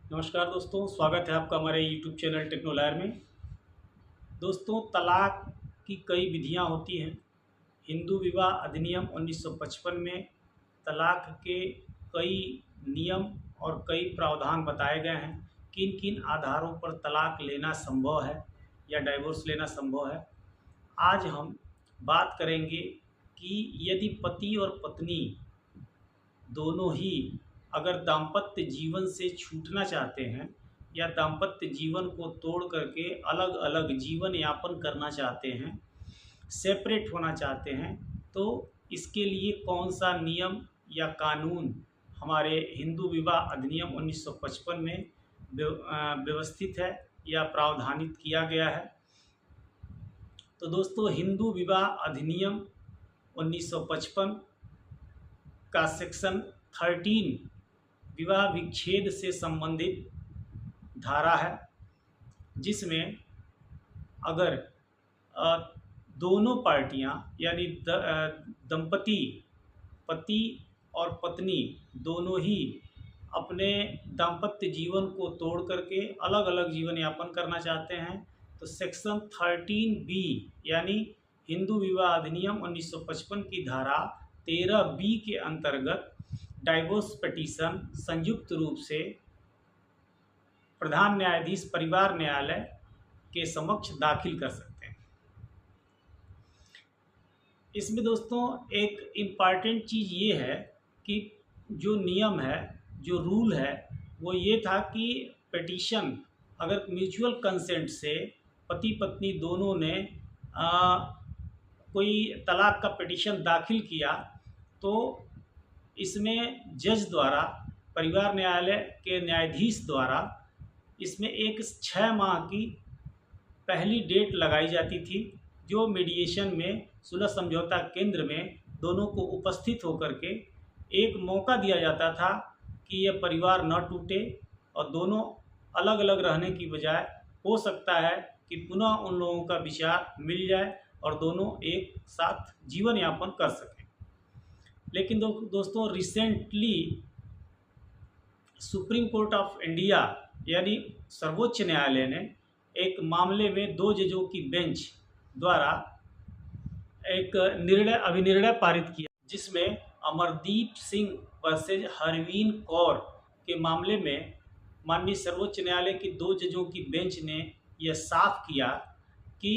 नमस्कार दोस्तों, स्वागत है आपका हमारे यूट्यूब चैनल टेक्नोलॉयर में। दोस्तों, तलाक की कई विधियां होती हैं। हिंदू विवाह अधिनियम 1955 में तलाक के कई नियम और कई प्रावधान बताए गए हैं। किन किन आधारों पर तलाक लेना संभव है या डाइवोर्स लेना संभव है। आज हम बात करेंगे कि यदि पति और पत्नी दोनों ही अगर दाम्पत्य जीवन से छूटना चाहते हैं या दाम्पत्य जीवन को तोड़ करके अलग अलग जीवन यापन करना चाहते हैं, सेपरेट होना चाहते हैं, तो इसके लिए कौन सा नियम या कानून हमारे हिंदू विवाह अधिनियम 1955 में व्यवस्थित है या प्रावधानित किया गया है। तो दोस्तों, हिंदू विवाह अधिनियम 1955 का सेक्शन 13 विवाह विच्छेद से संबंधित धारा है, जिसमें अगर दोनों पार्टियां यानी दंपति पति और पत्नी दोनों ही अपने दाम्पत्य जीवन को तोड़ करके अलग अलग जीवन यापन करना चाहते हैं, तो सेक्शन 13B यानी हिंदू विवाह अधिनियम 1955 की धारा 13B के अंतर्गत डाइवोर्स पिटीशन संयुक्त रूप से प्रधान न्यायाधीश परिवार न्यायालय के समक्ष दाखिल कर सकते हैं। इसमें दोस्तों एक इम्पॉर्टेंट चीज़ ये है कि जो नियम है, जो रूल है, वो ये था कि पिटीशन अगर म्यूचुअल कंसेंट से पति पत्नी दोनों ने कोई तलाक का पिटीशन दाखिल किया, तो इसमें जज द्वारा परिवार न्यायालय के न्यायाधीश द्वारा इसमें एक 6 माह की पहली डेट लगाई जाती थी, जो मीडिएशन में सुलह समझौता केंद्र में दोनों को उपस्थित होकर के एक मौका दिया जाता था कि यह परिवार न टूटे और दोनों अलग अलग रहने की बजाय हो सकता है कि पुनः उन लोगों का विचार मिल जाए और दोनों एक साथ जीवन यापन कर सकें। लेकिन दोस्तों, recently supreme court of India यानी सर्वोच्च न्यायालय ने एक मामले में 2 जजों की बेंच द्वारा एक अभिनिर्णय पारित किया, जिसमें अमरदीप सिंह वर्सेज हरवीन कौर के मामले में माननीय सर्वोच्च न्यायालय की 2 जजों की बेंच ने यह साफ किया कि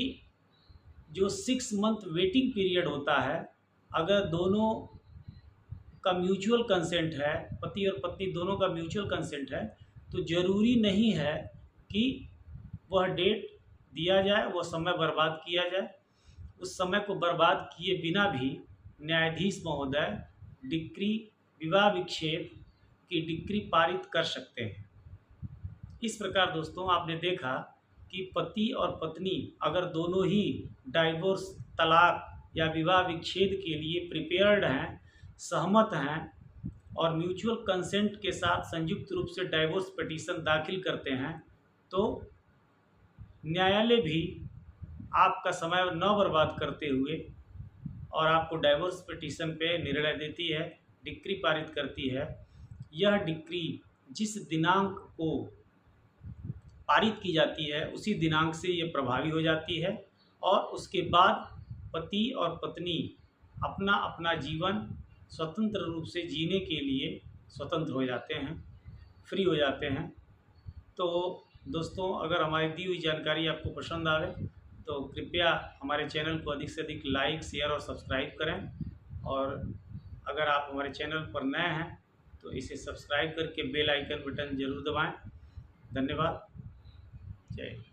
जो 6 मंथ वेटिंग पीरियड होता है, अगर दोनों का म्यूचुअल कंसेंट है, पति और पत्नी दोनों का म्यूचुअल कंसेंट है, तो ज़रूरी नहीं है कि वह डेट दिया जाए, वह समय बर्बाद किया जाए। उस समय को बर्बाद किए बिना भी न्यायाधीश महोदय डिक्री विवाह विच्छेद की डिक्री पारित कर सकते हैं। इस प्रकार दोस्तों, आपने देखा कि पति और पत्नी अगर दोनों ही डाइवोर्स, तलाक या विवाह विच्छेद के लिए प्रिपेयर्ड हैं, सहमत हैं और म्यूचुअल कंसेंट के साथ संयुक्त रूप से डाइवोर्स पिटीशन दाखिल करते हैं, तो न्यायालय भी आपका समय न बर्बाद करते हुए और आपको डाइवोर्स पिटीशन पे निर्णय देती है, डिक्री पारित करती है। यह डिक्री जिस दिनांक को पारित की जाती है उसी दिनांक से ये प्रभावी हो जाती है और उसके बाद पति और पत्नी अपना अपना जीवन स्वतंत्र रूप से जीने के लिए स्वतंत्र हो जाते हैं, फ्री हो जाते हैं। तो दोस्तों, अगर हमारी दी हुई जानकारी आपको पसंद आवे तो कृपया हमारे चैनल को अधिक से अधिक लाइक, शेयर और सब्सक्राइब करें। और अगर आप हमारे चैनल पर नए हैं तो इसे सब्सक्राइब करके बेल आइकन बटन ज़रूर दबाएं। धन्यवाद। जय हिंद।